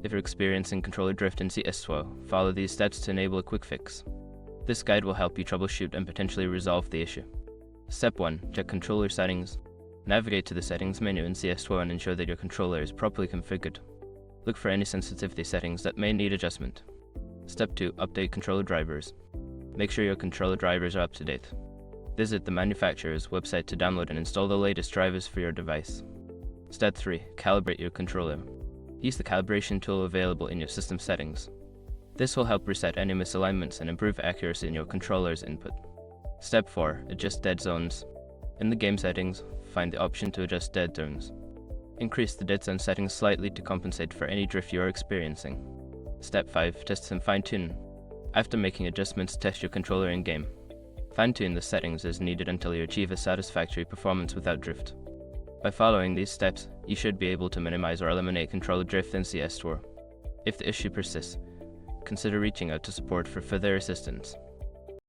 If you're experiencing controller drift in CS2, follow these steps to enable a quick fix. This guide will help you troubleshoot and potentially resolve the issue. Step 1. Check controller settings. Navigate to the settings menu in CS2 and ensure that your controller is properly configured. Look for any sensitivity settings that may need adjustment. Step 2. Update controller drivers. Make sure your controller drivers are up to date. Visit the manufacturer's website to download and install the latest drivers for your device. Step 3. Calibrate your controller. Use the calibration tool available in your system settings. This will help reset any misalignments and improve accuracy in your controller's input. Step 4. Adjust dead zones. In the game settings, find the option to adjust dead zones. Increase the dead zone settings slightly to compensate for any drift you are experiencing. Step 5. Test and fine-tune. After making adjustments, test your controller in-game. Fine-tune the settings as needed until you achieve a satisfactory performance without drift. By following these steps, you should be able to minimize or eliminate controller drift in CS2. If the issue persists, consider reaching out to support for further assistance.